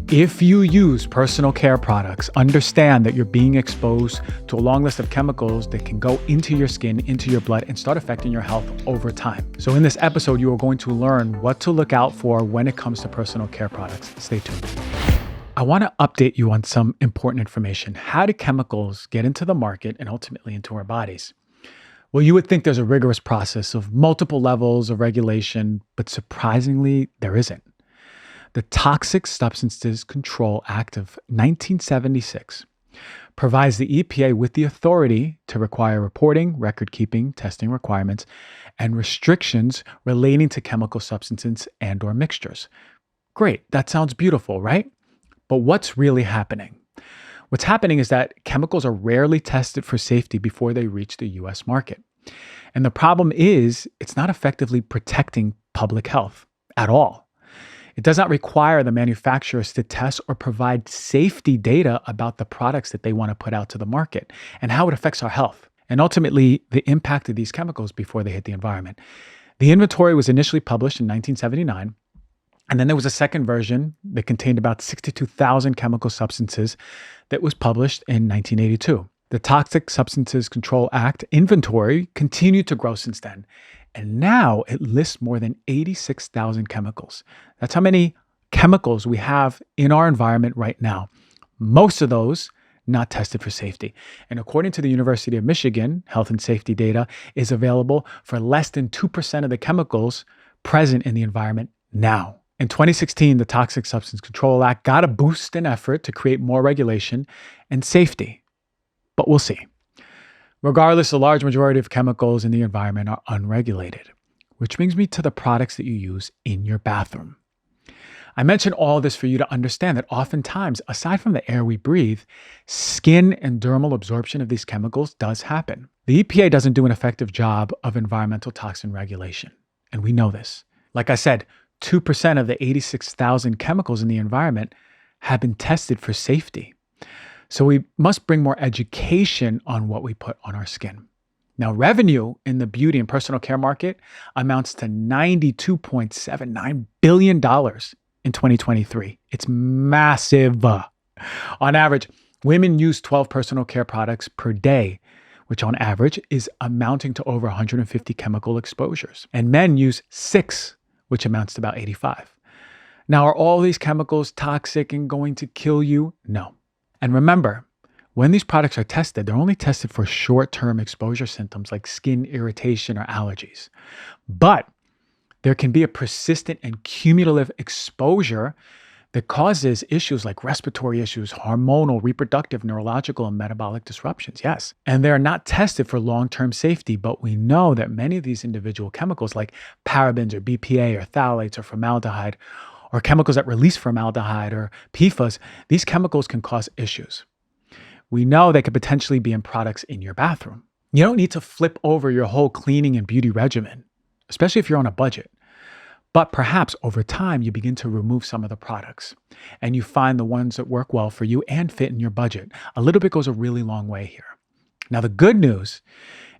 If you use personal care products, understand that you're being exposed to a long list of chemicals that can go into your skin, into your blood, and start affecting your health over time. So in this episode, you are going to learn what to look out for when it comes to personal care products. Stay tuned. I want to update you on some important information. How do chemicals get into the market and ultimately into our bodies? Well, you would think there's a rigorous process of multiple levels of regulation, but surprisingly, there isn't. The Toxic Substances Control Act of 1976 provides the EPA with the authority to require reporting, record-keeping, testing requirements, and restrictions relating to chemical substances and/or mixtures. Great, that sounds beautiful, right? But what's really happening? What's happening is that chemicals are rarely tested for safety before they reach the US market. And the problem is, it's not effectively protecting public health at all. It does not require the manufacturers to test or provide safety data about the products that they want to put out to the market and how it affects our health, and ultimately the impact of these chemicals before they hit the environment. The inventory was initially published in 1979, and then there was a second version that contained about 62,000 chemical substances that was published in 1982. The Toxic Substances Control Act inventory continued to grow since then. And now it lists more than 86,000 chemicals. That's how many chemicals we have in our environment right now. Most of those not tested for safety. And according to the University of Michigan, health and safety data is available for less than 2% of the chemicals present in the environment now. In 2016, the Toxic Substance Control Act got a boost in effort to create more regulation and safety. But we'll see. Regardless, the large majority of chemicals in the environment are unregulated, which brings me to the products that you use in your bathroom. I mention all this for you to understand that oftentimes, aside from the air we breathe, skin and dermal absorption of these chemicals does happen. The EPA doesn't do an effective job of environmental toxin regulation, and we know this. Like I said, 2% of the 86,000 chemicals in the environment have been tested for safety. So we must bring more education on what we put on our skin. Now, revenue in the beauty and personal care market amounts to $92.79 billion in 2023. It's massive. On average, women use 12 personal care products per day, which on average is amounting to over 150 chemical exposures. And men use 6, which amounts to about 85. Now, are all these chemicals toxic and going to kill you? No. And remember, when these products are tested, they're only tested for short-term exposure symptoms like skin irritation or allergies. But there can be a persistent and cumulative exposure that causes issues like respiratory issues, hormonal, reproductive, neurological, and metabolic disruptions. Yes. And they're not tested for long-term safety, but we know that many of these individual chemicals like parabens or BPA or phthalates or formaldehyde or chemicals that release formaldehyde or PFAS, these chemicals can cause issues. We know they could potentially be in products in your bathroom. You don't need to flip over your whole cleaning and beauty regimen, especially if you're on a budget. But perhaps over time, you begin to remove some of the products and you find the ones that work well for you and fit in your budget. A little bit goes a really long way here. Now, the good news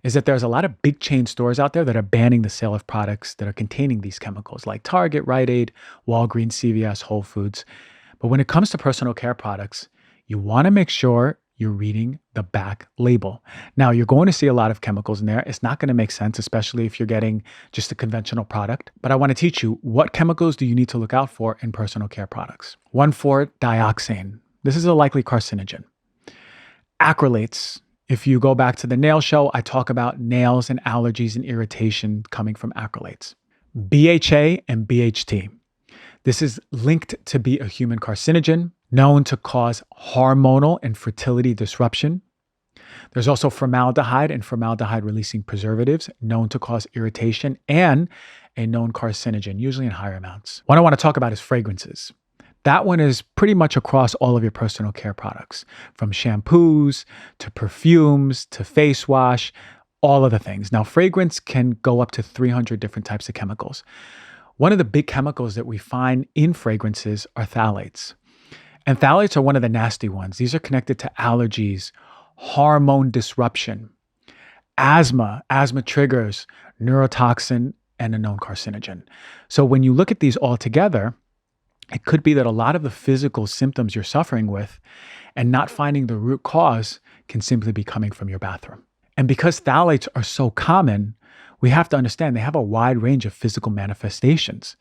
is that there's a lot of big chain stores out there that are banning the sale of products that are containing these chemicals like Target, Rite Aid, Walgreens, CVS, Whole Foods. But when it comes to personal care products, you want to make sure you're reading the back label. Now, you're going to see a lot of chemicals in there. It's not going to make sense, especially if you're getting just a conventional product. But I want to teach you, what chemicals do you need to look out for in personal care products? 1,4-dioxane. This is a likely carcinogen. Acrylates. If you go back to the nail show, I talk about nails and allergies and irritation coming from acrylates. BHA and BHT. This is linked to be a human carcinogen, known to cause hormonal and fertility disruption. There's also formaldehyde and formaldehyde-releasing preservatives, known to cause irritation and a known carcinogen, usually in higher amounts. What I want to talk about is fragrances. That one is pretty much across all of your personal care products, from shampoos to perfumes to face wash, all of the things. Now, fragrance can go up to 300 different types of chemicals. One of the big chemicals that we find in fragrances are phthalates. And phthalates are one of the nasty ones. These are connected to allergies, hormone disruption, asthma triggers, neurotoxin, and a known carcinogen. So when you look at these all together, It could be that a lot of the physical symptoms you're suffering with and not finding the root cause can simply be coming from your bathroom. And because phthalates are so common, we have to understand they have a wide range of physical manifestations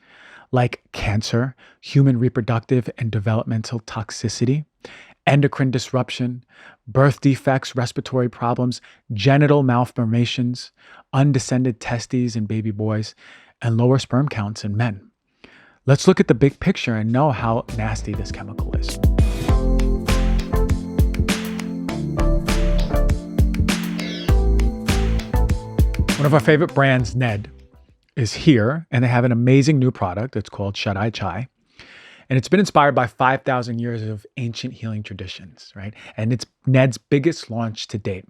like cancer, human reproductive and developmental toxicity, endocrine disruption, birth defects, respiratory problems, genital malformations, undescended testes in baby boys, and lower sperm counts in men. Let's look at the big picture and know how nasty this chemical is. One of our favorite brands, Ned, is here, and they have an amazing new product. It's called Shut-Eye Chai. And it's been inspired by 5,000 years of ancient healing traditions, right? And it's Ned's biggest launch to date.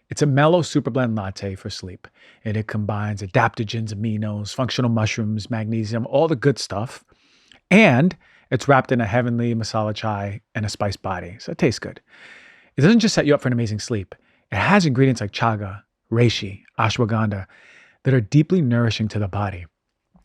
It's a mellow super blend latte for sleep. And it combines adaptogens, aminos, functional mushrooms, magnesium, all the good stuff. And it's wrapped in a heavenly masala chai and a spice body. So it tastes good. It doesn't just set you up for an amazing sleep. It has ingredients like chaga, reishi, ashwagandha that are deeply nourishing to the body.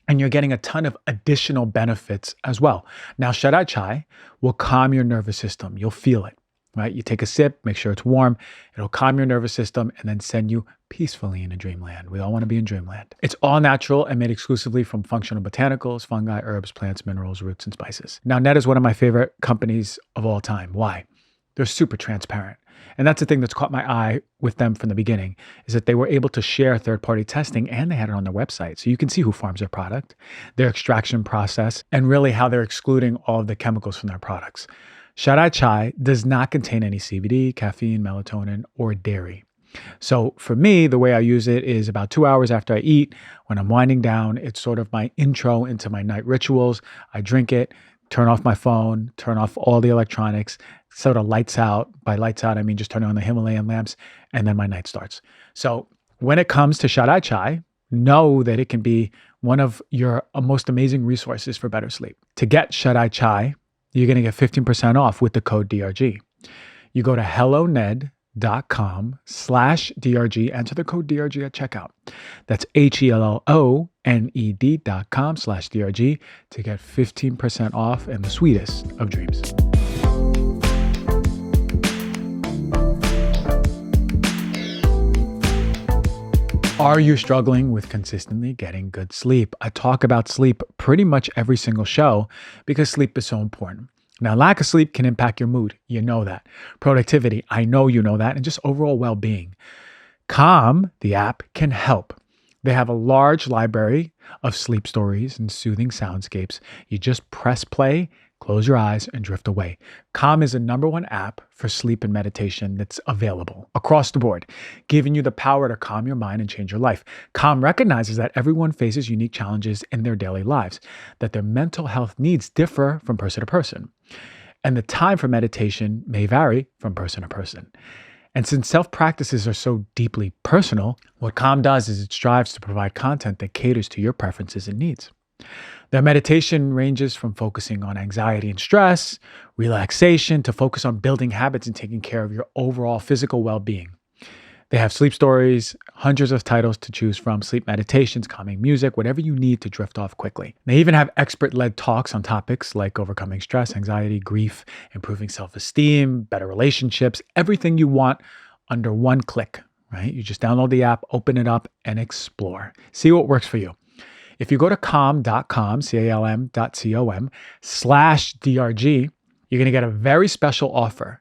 And you're getting a ton of additional benefits as well. Now, Shut-Eye Chai will calm your nervous system. You'll feel it, right? You take a sip, make sure it's warm. It'll calm your nervous system and then send you peacefully into dreamland. We all want to be in dreamland. It's all natural and made exclusively from functional botanicals, fungi, herbs, plants, minerals, roots, and spices. Now, Ned is one of my favorite companies of all time. Why? They're super transparent. And that's the thing that's caught my eye with them from the beginning, is that they were able to share third-party testing and they had it on their website. So you can see who farms their product, their extraction process, and really how they're excluding all of the chemicals from their products. Shut-Eye Chai does not contain any CBD, caffeine, melatonin, or dairy. So for me, the way I use it is about 2 hours after I eat. When I'm winding down, it's sort of my intro into my night rituals. I drink it, turn off my phone, turn off all the electronics, sort of lights out. By lights out, I mean just turning on the Himalayan lamps, and then my night starts. So when it comes to Shut-Eye Chai, know that it can be one of your most amazing resources for better sleep. To get Shut-Eye Chai, you're going to get 15% off with the code DRG. You go to helloned.com/DRG, enter the code DRG at checkout. That's HELLONED.com/DRG to get 15% off and the sweetest of dreams. Are you struggling with consistently getting good sleep? I talk about sleep pretty much every single show because sleep is so important. Now, lack of sleep can impact your mood. You know that. Productivity, I know you know that. And just overall well-being. Calm, the app, can help. They have a large library of sleep stories and soothing soundscapes. You just press play, close your eyes, and drift away. Calm is the #1 app for sleep and meditation that's available across the board, giving you the power to calm your mind and change your life. Calm recognizes that everyone faces unique challenges in their daily lives, that their mental health needs differ from person to person, and the time for meditation may vary from person to person. And since self-practices are so deeply personal, what Calm does is it strives to provide content that caters to your preferences and needs. Their meditation ranges from focusing on anxiety and stress, relaxation, to focus on building habits and taking care of your overall physical well-being. They have sleep stories, hundreds of titles to choose from, sleep meditations, calming music, whatever you need to drift off quickly. They even have expert-led talks on topics like overcoming stress, anxiety, grief, improving self-esteem, better relationships, everything you want under one click, right? You just download the app, open it up, and explore. See what works for you. If you go to calm.com, calm.com/DRG, you're going to get a very special offer,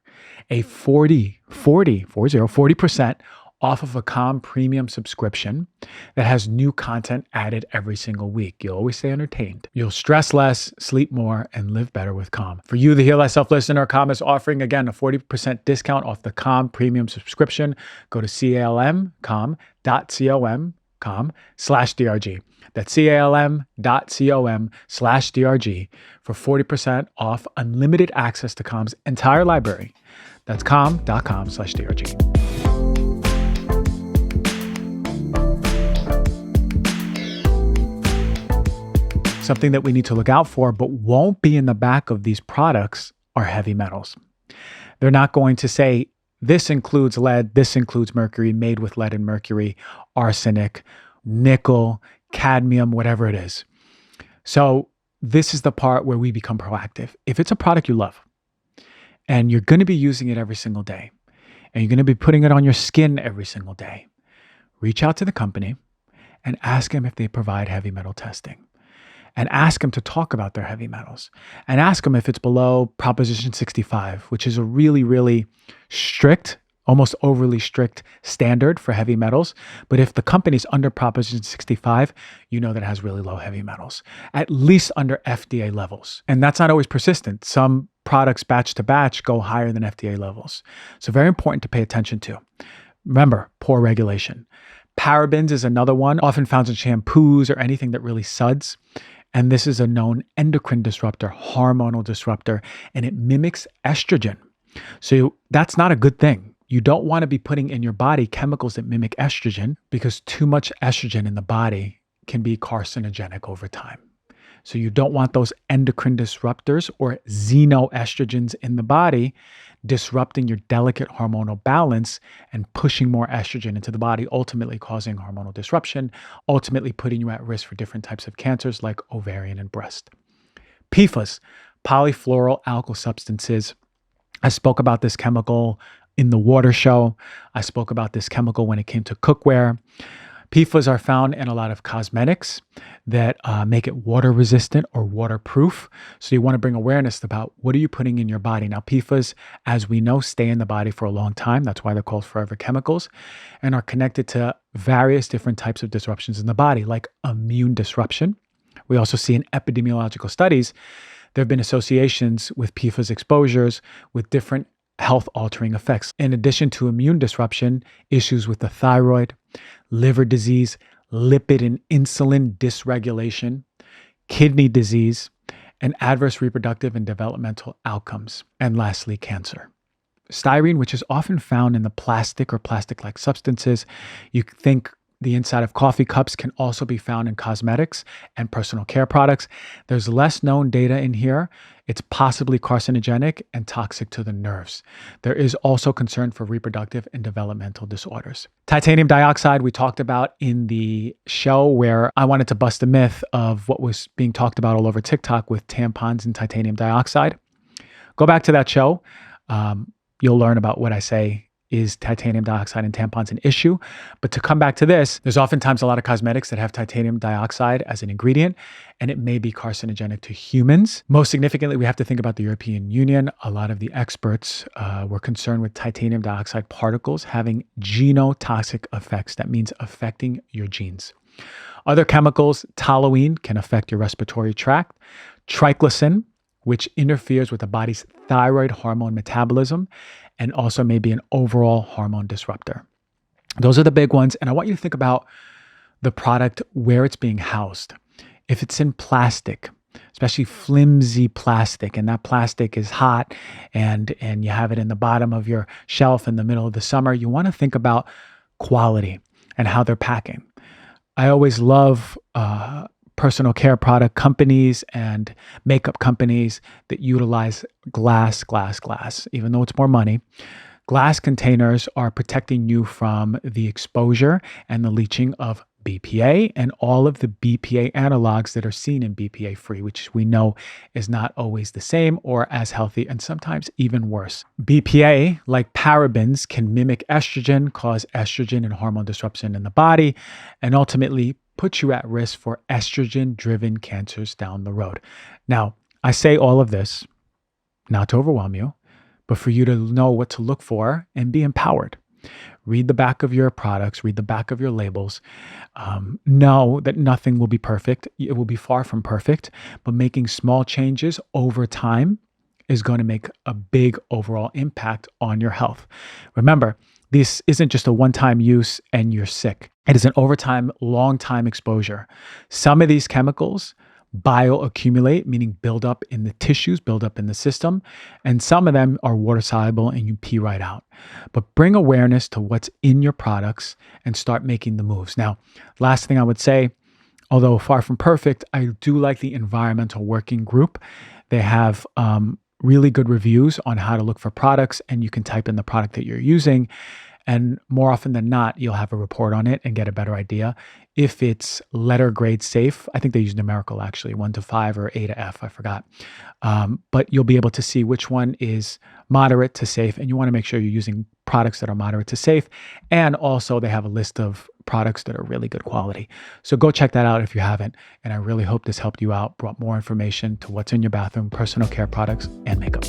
a 40% off of a Calm premium subscription that has new content added every single week. You'll always stay entertained. You'll stress less, sleep more, and live better with Calm. For you, the Heal Thyself listener, Calm is offering, again, a 40% discount off the Calm premium subscription. Go to calm.com/DRG. That's calm.com/DRG for 40% off unlimited access to Calm's entire library. That's calm.com/DRG. Something that we need to look out for, but won't be in the back of these products, are heavy metals. They're not going to say, this includes lead, this includes mercury, made with lead and mercury, arsenic, nickel, cadmium, whatever it is. So this is the part where we become proactive. If it's a product you love and you're going to be using it every single day and you're going to be putting it on your skin every single day, reach out to the company and ask them if they provide heavy metal testing. And ask them to talk about their heavy metals. And ask them if it's below Proposition 65, which is a really, really strict, almost overly strict standard for heavy metals. But if the company's under Proposition 65, you know that it has really low heavy metals, at least under FDA levels. And that's not always persistent. Some products batch to batch go higher than FDA levels. So very important to pay attention to. Remember, poor regulation. Parabens is another one, often found in shampoos or anything that really suds. And this is a known endocrine disruptor, hormonal disruptor, and it mimics estrogen. So that's not a good thing. You don't want to be putting in your body chemicals that mimic estrogen because too much estrogen in the body can be carcinogenic over time. So you don't want those endocrine disruptors or xenoestrogens in the body disrupting your delicate hormonal balance and pushing more estrogen into the body, ultimately causing hormonal disruption, ultimately putting you at risk for different types of cancers like ovarian and breast. PFAS, polyfluoroalkyl substances. I spoke about this chemical in the water show. I spoke about this chemical when it came to cookware. PFAS are found in a lot of cosmetics that make it water resistant or waterproof. So you want to bring awareness about what are you putting in your body. Now, PFAS, as we know, stay in the body for a long time. That's why they're called forever chemicals and are connected to various different types of disruptions in the body, like immune disruption. We also see in epidemiological studies, there have been associations with PFAS exposures with different health-altering effects. In addition to immune disruption, issues with the thyroid, liver disease, lipid and insulin dysregulation, kidney disease, and adverse reproductive and developmental outcomes. And lastly, cancer. Styrene, which is often found in the plastic or plastic-like substances. You think the inside of coffee cups can also be found in cosmetics and personal care products. There's less known data in here. It's possibly carcinogenic and toxic to the nerves. There is also concern for reproductive and developmental disorders. Titanium dioxide, we talked about in the show where I wanted to bust a myth of what was being talked about all over TikTok with tampons and titanium dioxide. Go back to that show. You'll learn about what I say is titanium dioxide in tampons an issue. But to come back to this, there's oftentimes a lot of cosmetics that have titanium dioxide as an ingredient, and it may be carcinogenic to humans. Most significantly, we have to think about the European Union. A lot of the experts were concerned with titanium dioxide particles having genotoxic effects. That means affecting your genes. Other chemicals, toluene can affect your respiratory tract. Triclosan, which interferes with the body's thyroid hormone metabolism and also may be an overall hormone disruptor. Those are the big ones. And I want you to think about the product, where it's being housed. If it's in plastic, especially flimsy plastic, and that plastic is hot and you have it in the bottom of your shelf in the middle of the summer, you want to think about quality and how they're packing. I always love personal care product companies and makeup companies that utilize glass. Even though it's more money, glass containers are protecting you from the exposure and the leaching of BPA and all of the BPA analogs that are seen in BPA free, which we know is not always the same or as healthy and sometimes even worse. BPA, like parabens, can mimic estrogen, cause estrogen and hormone disruption in the body, and ultimately put you at risk for estrogen-driven cancers down the road. Now, I say all of this not to overwhelm you, but for you to know what to look for and be empowered. Read the back of your products, read the back of your labels. Know that nothing will be perfect. It will be far from perfect, but making small changes over time is going to make a big overall impact on your health. Remember, this isn't just a one-time use and you're sick. It is an overtime, long-time exposure. Some of these chemicals bioaccumulate, meaning build up in the tissues, build up in the system, and some of them are water soluble and you pee right out. But bring awareness to what's in your products and start making the moves. Now, last thing I would say, although far from perfect, I do like the environmental working group. They have really good reviews on how to look for products, and you can type in the product that you're using And more often than not, you'll have a report on it and get a better idea. If it's letter grade safe, I think they use numerical actually, 1 to 5 or A to F, I forgot. But you'll be able to see which one is moderate to safe. And you want to make sure you're using products that are moderate to safe. And also, they have a list of products that are really good quality. So go check that out if you haven't. And I really hope this helped you out, brought more information to what's in your bathroom, personal care products, and makeup.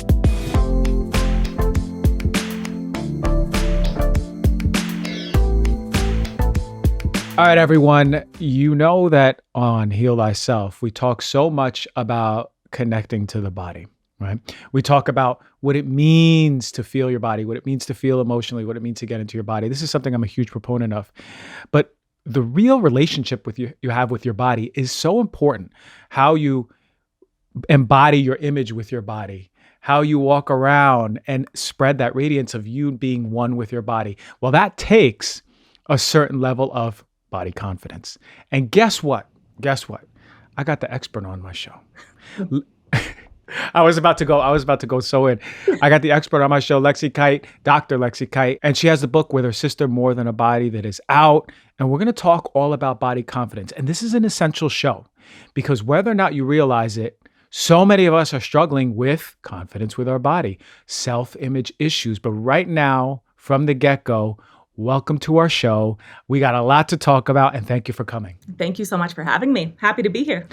All right, everyone, you know that on Heal Thyself, we talk so much about connecting to the body, right? We talk about what it means to feel your body, what it means to feel emotionally, what it means to get into your body. This is something I'm a huge proponent of. But the real relationship you have with your body is so important. How you embody your image with your body, how you walk around and spread that radiance of you being one with your body. Well, that takes a certain level of body confidence. And guess what? I got the expert on my show. I was about to go so in. I got the expert on my show, Lexie Kite, Dr. Lexie Kite, and she has the book with her sister, More Than a Body, that is out. And we're going to talk all about body confidence. And this is an essential show because whether or not you realize it, so many of us are struggling with confidence with our body, self-image issues. But right now, from the get-go, welcome to our show. We got a lot to talk about, and thank you for coming. Thank you so much for having me. Happy to be here.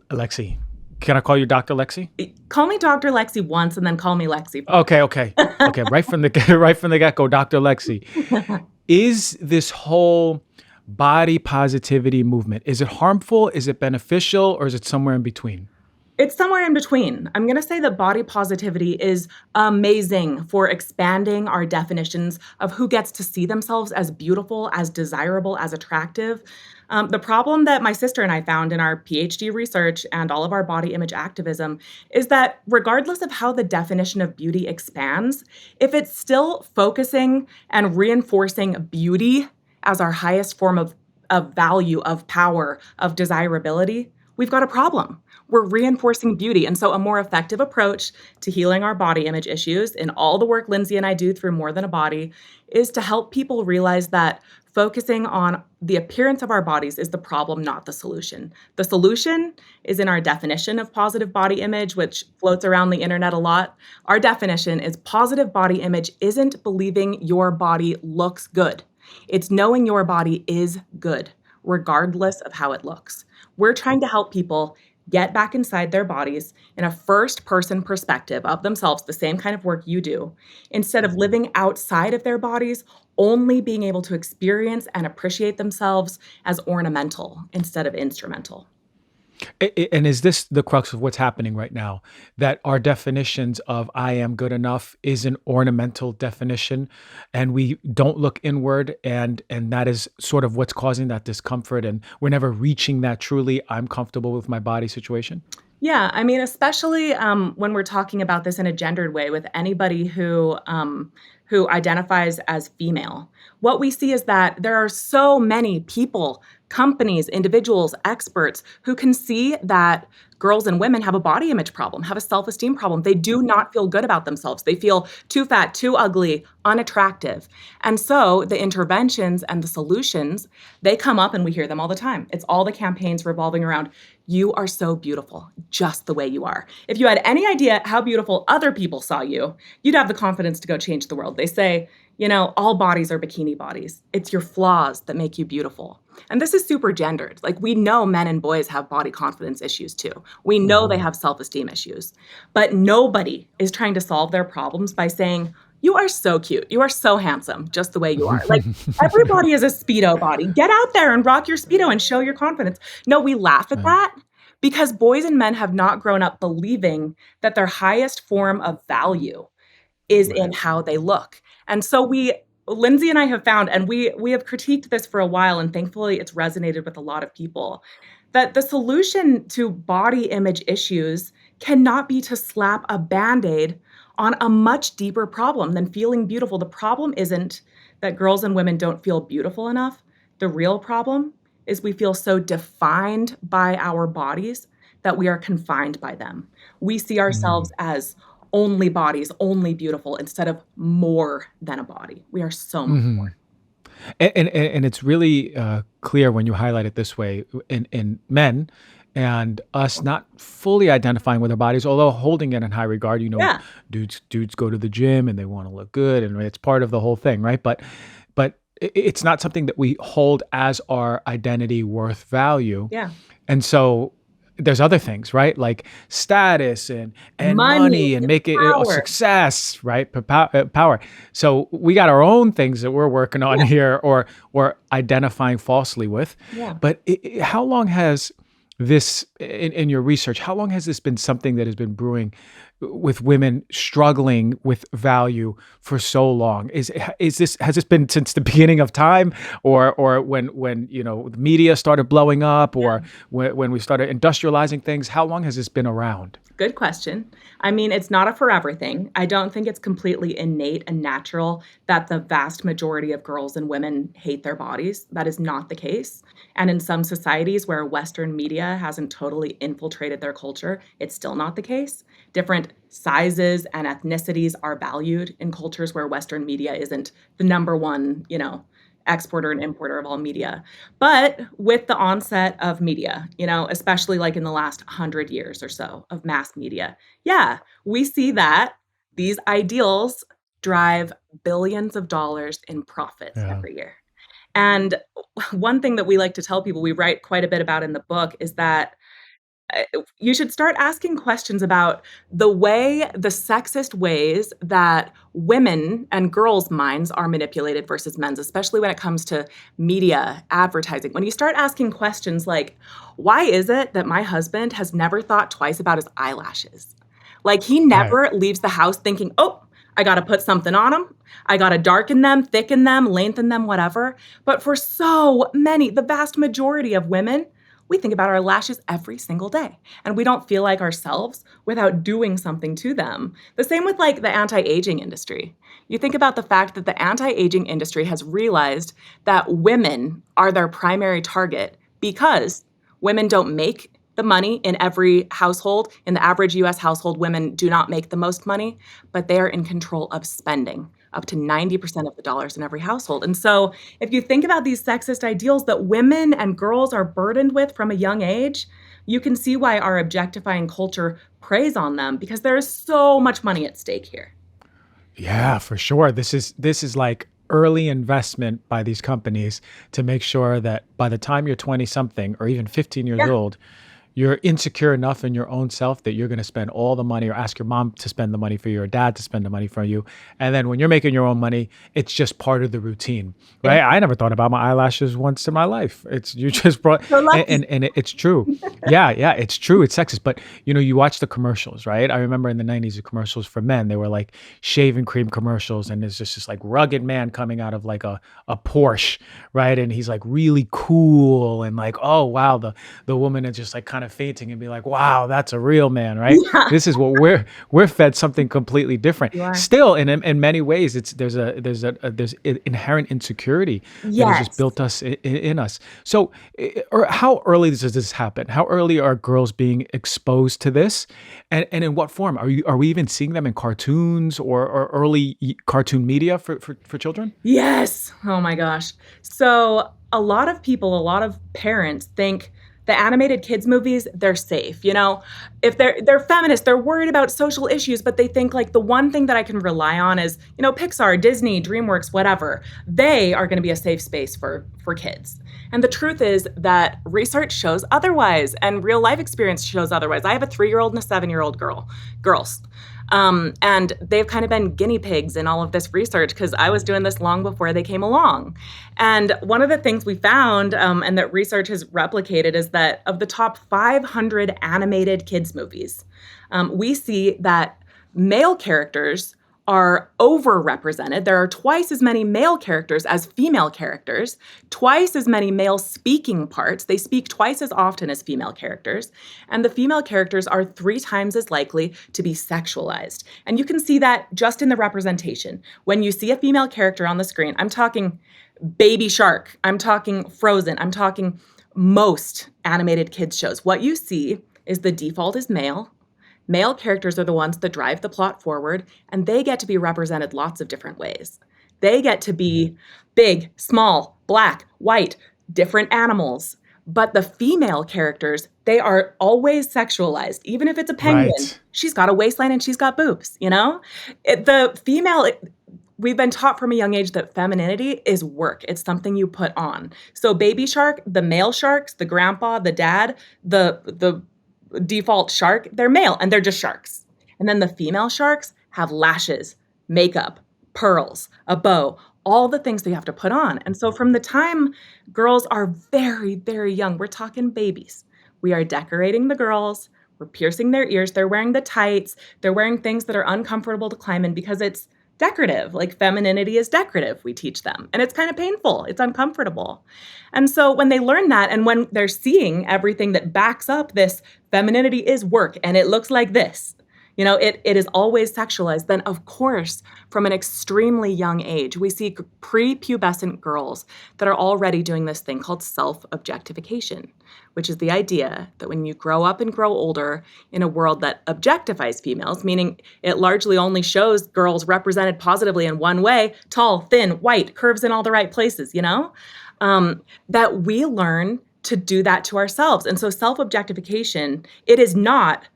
Lexie, can I call you Dr. Lexie? Call me Dr. Lexie once, and then call me Lexie. Okay. Right from the get-go, Dr. Lexie. Is this whole body positivity movement, is it harmful? Is it beneficial? Or is it somewhere in between? It's somewhere in between. I'm going to say that body positivity is amazing for expanding our definitions of who gets to see themselves as beautiful, as desirable, as attractive. The problem that my sister and I found in our PhD research and all of our body image activism is that regardless of how the definition of beauty expands, if it's still focusing and reinforcing beauty as our highest form of value, of power, of desirability, we've got a problem. We're reinforcing beauty. And so a more effective approach to healing our body image issues in all the work Lindsay and I do through More Than a Body is to help people realize that focusing on the appearance of our bodies is the problem, not the solution. The solution is in our definition of positive body image, which floats around the internet a lot. Our definition is positive body image isn't believing your body looks good. It's knowing your body is good, regardless of how it looks. We're trying to help people get back inside their bodies in a first-person perspective of themselves, the same kind of work you do, instead of living outside of their bodies, only being able to experience and appreciate themselves as ornamental instead of instrumental. And is this the crux of what's happening right now? That our definitions of I am good enough is an ornamental definition, and we don't look inward, and that is sort of what's causing that discomfort, and we're never reaching that truly I'm comfortable with my body situation? Yeah, I mean, especially when we're talking about this in a gendered way with anybody who identifies as female. What we see is that there are so many people, companies, individuals, experts who can see that girls and women have a body image problem, have a self-esteem problem. They do not feel good about themselves. They feel too fat, too ugly, unattractive. And so the interventions and the solutions, they come up and we hear them all the time. It's all the campaigns revolving around, you are so beautiful, just the way you are. If you had any idea how beautiful other people saw you, you'd have the confidence to go change the world. They say, all bodies are bikini bodies. It's your flaws that make you beautiful. And this is super gendered. Like, we know men and boys have body confidence issues too. We know they have self-esteem issues. But nobody is trying to solve their problems by saying, you are so cute. You are so handsome, just the way you are. Like, everybody is a Speedo body. Get out there and rock your Speedo and show your confidence. No, we laugh at that because boys and men have not grown up believing that their highest form of value is in how they look. And so Lindsay and I have found, and we have critiqued this for a while, and thankfully it's resonated with a lot of people, that the solution to body image issues cannot be to slap a Band-Aid on a much deeper problem than feeling beautiful. The problem isn't that girls and women don't feel beautiful enough. The real problem is we feel so defined by our bodies that we are confined by them. We see ourselves as only bodies, only beautiful, instead of more than a body. We are so much Hmm. more. And it's really clear when you highlight it this way in men and us not fully identifying with our bodies, although holding it in high regard. Yeah, Dudes go to the gym and they want to look good, and it's part of the whole thing, right? But it's not something that we hold as our identity, worth, value. yeah. And so there's other things, right? Like status and Money, money and make it a power. success, right? Power. So we got our own things that we're working on Yeah, here, or identifying falsely with. yeah. But how long has this, in your research, how long has this been something that has been brewing with women struggling with value for so long? Has this been since the beginning of time, or when the media started blowing up, or when we started industrializing things? How long has this been around? Good question. I mean, it's not a forever thing. I don't think it's completely innate and natural that the vast majority of girls and women hate their bodies. That is not the case. And in some societies where Western media hasn't totally infiltrated their culture, it's still not the case. Different sizes and ethnicities are valued in cultures where Western media isn't the number one, exporter and importer of all media. But with the onset of media, especially like in the last 100 years or so of mass media, yeah, we see that these ideals drive billions of dollars in profits Yeah. every year. And one thing that we like to tell people, we write quite a bit about in the book, is that you should start asking questions about the sexist ways that women and girls' minds are manipulated versus men's, especially when it comes to media, advertising. When you start asking questions like, why is it that my husband has never thought twice about his eyelashes? Like, he Right. never leaves the house thinking, oh, I got to put something on them. I got to darken them, thicken them, lengthen them, whatever. But for so many, the vast majority of women, we think about our lashes every single day, and we don't feel like ourselves without doing something to them. The same with like the anti-aging industry. You think about the fact that the anti-aging industry has realized that women are their primary target because women don't make the money in every household. In the average US household, women do not make the most money, but they are in control of spending up to 90% of the dollars in every household. And so if you think about these sexist ideals that women and girls are burdened with from a young age, you can see why our objectifying culture preys on them, because there is so much money at stake here. Yeah, for sure. This is like early investment by these companies to make sure that by the time you're 20 something or even 15 years Yeah. old, you're insecure enough in your own self that you're going to spend all the money, or ask your mom to spend the money for you, or dad to spend the money for you. And then when you're making your own money, it's just part of the routine, Yeah. right? I never thought about my eyelashes once in my life. It's you just brought, So and, lucky. and, and it's true. Yeah, it's true. It's sexist. But you watch the commercials, right? I remember in the 90s, the commercials for men, they were like shaving cream commercials. And there's just this like rugged man coming out of like a Porsche, right? And he's like really cool, and like, oh wow, the woman is just like kind of fainting and be like, wow, that's a real man, right? Yeah, This is what we're fed, something completely different. you are. Still, in many ways, there's inherent insecurity that is just Yes. built us in us. So, or how early does this happen? How early are girls being exposed to this, and in what form? Are we even seeing them in cartoons, or early cartoon media for children? Yes. Oh my gosh. So a lot of people, a lot of parents think the animated kids movies, they're safe. If they're feminists, they're worried about social issues, but they think like the one thing that I can rely on is, Pixar, Disney, DreamWorks, whatever. They are going to be a safe space for kids. And the truth is that research shows otherwise, and real life experience shows otherwise. I have a 3-year-old and a 7-year-old girls. And they've kind of been guinea pigs in all of this research because I was doing this long before they came along. And one of the things we found, and that research has replicated, is that of the top 500 animated kids movies, we see that male characters are overrepresented. There are twice as many male characters as female characters, twice as many male speaking parts. They speak twice as often as female characters. And the female characters are 3 times as likely to be sexualized. And you can see that just in the representation. When you see a female character on the screen, I'm talking Baby Shark, I'm talking Frozen, I'm talking most animated kids shows. What you see is the default is male. Male characters are the ones that drive the plot forward, and they get to be represented lots of different ways. They get to be big, small, black, white, different animals. But the female characters, they are always sexualized. Even if it's a penguin, Right. she's got a waistline and she's got boobs, you know? The female, we've been taught from a young age that femininity is work. It's something you put on. So baby shark, the male sharks, the grandpa, the dad, the default shark, they're male and they're just sharks. And then the female sharks have lashes, makeup, pearls, a bow, all the things they have to put on. And so from the time girls are very, very young, we're talking babies, we are decorating the girls, we're piercing their ears, they're wearing the tights, they're wearing things that are uncomfortable to climb in because it's decorative. Like femininity is decorative, we teach them. And it's kind of painful, it's uncomfortable. And so when they learn that, and when they're seeing everything that backs up this femininity is work and it looks like this, it is always sexualized, then of course, from an extremely young age, we see prepubescent girls that are already doing this thing called self-objectification, which is the idea that when you grow up and grow older in a world that objectifies females, meaning it largely only shows girls represented positively in one way, tall, thin, white, curves in all the right places, that we learn to do that to ourselves. And so self-objectification, it is not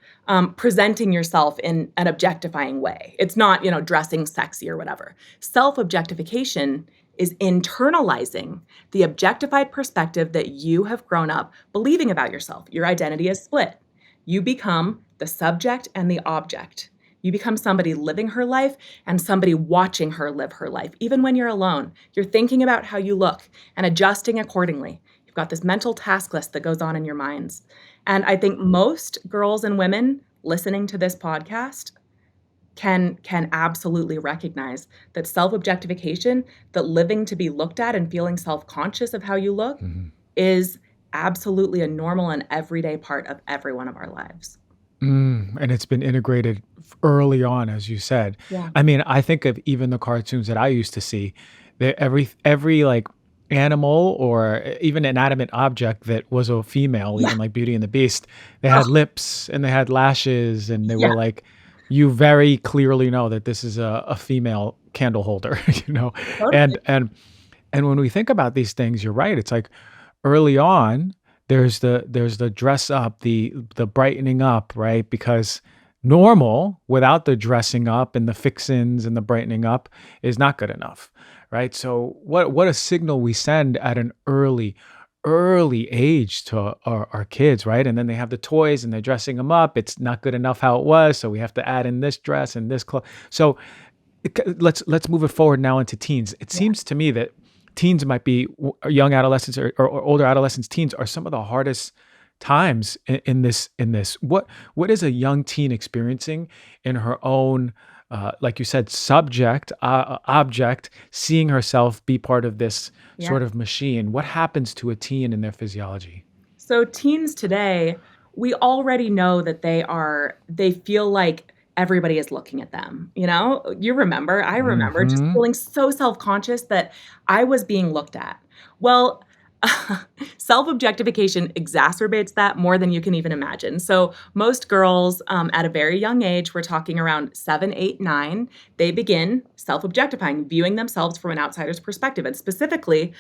presenting yourself in an objectifying way. It's not, dressing sexy or whatever. Self-objectification is internalizing the objectified perspective that you have grown up believing about yourself. Your identity is split. You become the subject and the object. You become somebody living her life and somebody watching her live her life. Even when you're alone, you're thinking about how you look and adjusting accordingly. You've got this mental task list that goes on in your minds. And I think most girls and women listening to this podcast can absolutely recognize that self-objectification, that living to be looked at and feeling self-conscious of how you look is absolutely a normal and everyday part of every one of our lives. And it's been integrated early on, as you said. Yeah. I mean, I think of even the cartoons that I used to see, that every like animal or even inanimate object that was a female, even like Beauty and the Beast, they had lips and they had lashes and they were like, you very clearly know that this is a female candle holder, Totally. And when we think about these things, you're right. It's like early on, there's the dress up, the brightening up, right? Because normal without the dressing up and the fixins and the brightening up is not good enough, right? So what a signal we send at an early age to our kids, right? And then they have the toys and they're dressing them up. It's not good enough how it was, so we have to add in this dress and this clothes. So let's move it forward now into teens. It seems to me that teens might be young adolescents or older adolescents. Teens are some of the hardest times in this. What is a young teen experiencing in her own, like you said, subject, object, seeing herself be part of this sort of machine? What happens to a teen in their physiology? So teens today, we already know that they feel like everybody is looking at them. I remember just feeling so self-conscious that I was being looked at. Well, self-objectification exacerbates that more than you can even imagine. So most girls at a very young age, we're talking around 7, 8, 9, they begin self-objectifying, viewing themselves from an outsider's perspective, and specifically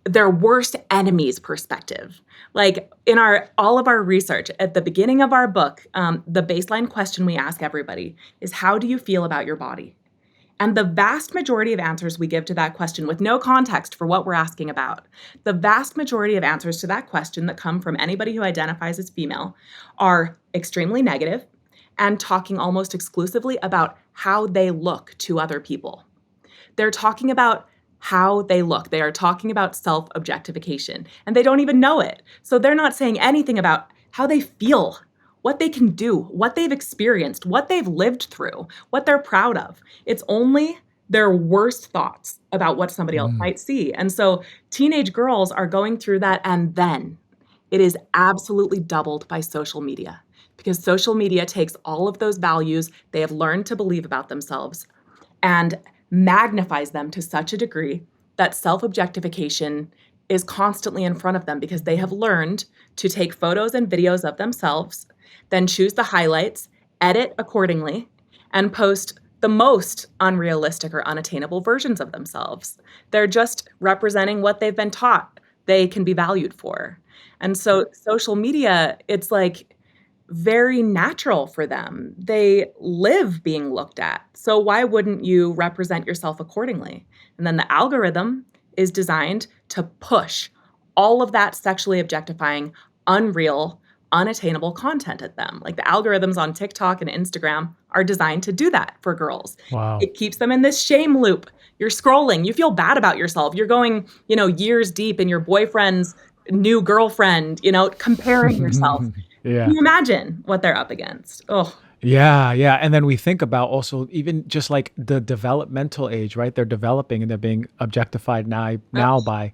their worst enemy's perspective. Like in all of our research, at the beginning of our book, the baseline question we ask everybody is, how do you feel about your body? And the vast majority of answers we give to that question, with no context for what we're asking about, the vast majority of answers to that question that come from anybody who identifies as female are extremely negative and talking almost exclusively about how they look to other people. They're talking about how they look. They are talking about self-objectification, and they don't even know it. So they're not saying anything about how they feel, what they can do, what they've experienced, what they've lived through, what they're proud of. It's only their worst thoughts about what somebody else might see. And so teenage girls are going through that, and then it is absolutely doubled by social media, because social media takes all of those values they have learned to believe about themselves and magnifies them to such a degree that self-objectification is constantly in front of them, because they have learned to take photos and videos of themselves, then choose the highlights, edit accordingly, and post the most unrealistic or unattainable versions of themselves. They're just representing what they've been taught they can be valued for. And so social media, it's like very natural for them. They live being looked at. So why wouldn't you represent yourself accordingly? And then the algorithm is designed to push all of that sexually objectifying, unreal, unattainable content at them. Like the algorithms on TikTok and Instagram are designed to do that for girls. Wow. It keeps them in this shame loop. You're scrolling, you feel bad about yourself. You're going, years deep in your boyfriend's new girlfriend, comparing yourself. Yeah. Can you imagine what they're up against? Oh, Yeah, yeah. And then we think about also even just like the developmental age, right? They're developing and they're being objectified now by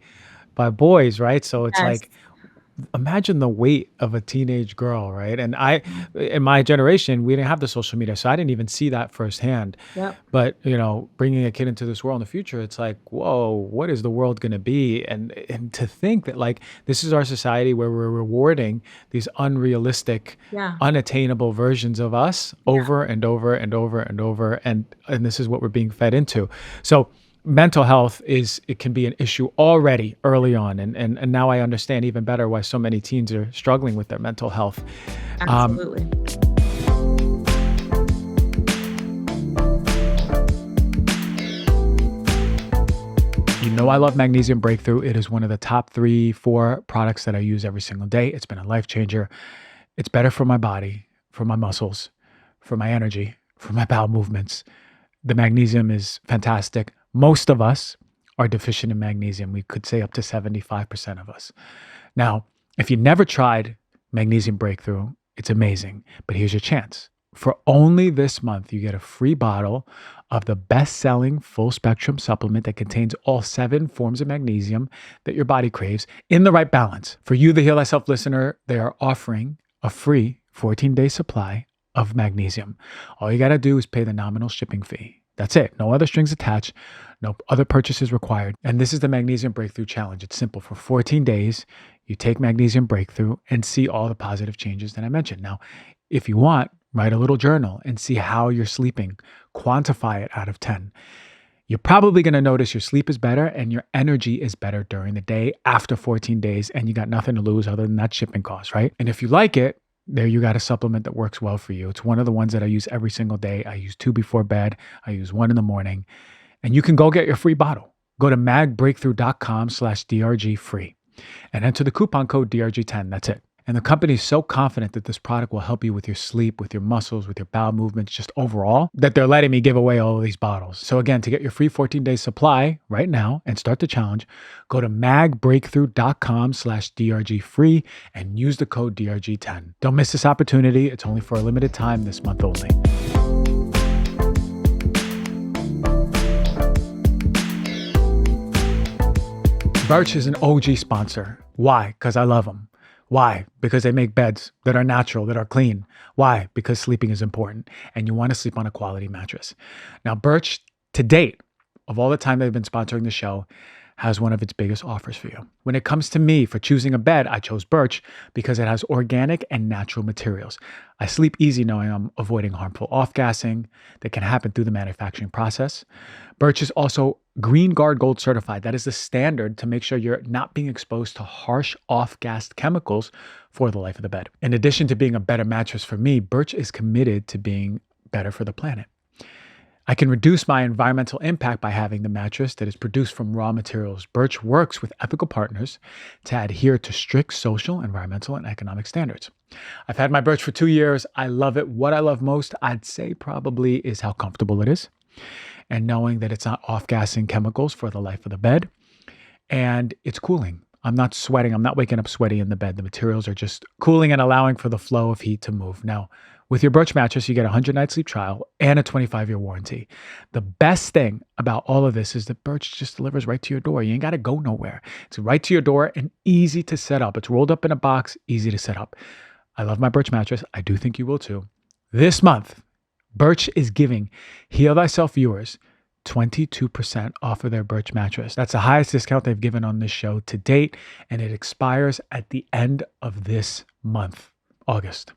boys, right? So it's yes. like imagine the weight of a teenage girl, right? And in my generation, we didn't have the social media, so I didn't even see that firsthand. Yep. But bringing a kid into this world in the future, it's like, whoa, what is the world going to be? And to think that like this is our society where we're rewarding these unrealistic, Yeah. unattainable versions of us over and over and over and over, and this is what we're being fed into. So mental health it can be an issue already early on, and now I understand even better why so many teens are struggling with their mental health. Absolutely. I love Magnesium Breakthrough. It is one of the top 3-4 products that I use every single day. It's been a life changer. It's better for my body, for my muscles, for my energy, for my bowel movements. The magnesium is fantastic. Most of us are deficient in magnesium. We could say up to 75% of us. Now, if you never tried Magnesium Breakthrough, it's amazing. But here's your chance. For only this month, you get a free bottle of the best-selling full-spectrum supplement that contains all 7 forms of magnesium that your body craves in the right balance. For you, the Heal Thyself listener, they are offering a free 14-day supply of magnesium. All you got to do is pay the nominal shipping fee. That's it. No other strings attached. No other purchases required. And this is the Magnesium Breakthrough Challenge. It's simple. For 14 days, you take Magnesium Breakthrough and see all the positive changes that I mentioned. Now, if you want, write a little journal and see how you're sleeping. Quantify it out of 10. You're probably going to notice your sleep is better and your energy is better during the day after 14 days, and you got nothing to lose other than that shipping cost, right? And if you like it, there you got a supplement that works well for you. It's one of the ones that I use every single day. I use 2 before bed. I use 1 in the morning. And you can go get your free bottle. Go to magbreakthrough.com/DRG free and enter the coupon code DRG10. That's it. And the company is so confident that this product will help you with your sleep, with your muscles, with your bowel movements, just overall, that they're letting me give away all of these bottles. So again, to get your free 14-day supply right now and start the challenge, go to magbreakthrough.com/DRG free and use the code DRG10. Don't miss this opportunity. It's only for a limited time this month only. BIRCH is an OG sponsor. Why? Because I love them. Why? Because they make beds that are natural, that are clean. Why? Because sleeping is important and you want to sleep on a quality mattress. Now, BIRCH, to date, of all the time they've been sponsoring the show, has one of its biggest offers for you. When it comes to me for choosing a bed, I chose BIRCH because it has organic and natural materials. I sleep easy knowing I'm avoiding harmful off-gassing that can happen through the manufacturing process. BIRCH is also Green Guard Gold certified. That is the standard to make sure you're not being exposed to harsh off-gassed chemicals for the life of the bed. In addition to being a better mattress for me, BIRCH is committed to being better for the planet. I can reduce my environmental impact by having the mattress that is produced from raw materials. BIRCH works with ethical partners to adhere to strict social, environmental, and economic standards. I've had my BIRCH for 2 years. I love it. What I love most, I'd say probably is how comfortable it is and knowing that it's not off-gassing chemicals for the life of the bed. And it's cooling. I'm not sweating. I'm not waking up sweaty in the bed. The materials are just cooling and allowing for the flow of heat to move. Now, with your BIRCH mattress, you get a 100-night sleep trial and a 25-year warranty. The best thing about all of this is that BIRCH just delivers right to your door. You ain't got to go nowhere. It's right to your door and easy to set up. It's rolled up in a box, easy to set up. I love my BIRCH mattress. I do think you will too. This month, BIRCH is giving Heal Thyself viewers 22% off of their BIRCH mattress. That's the highest discount they've given on this show to date, and it expires at the end of this month, August.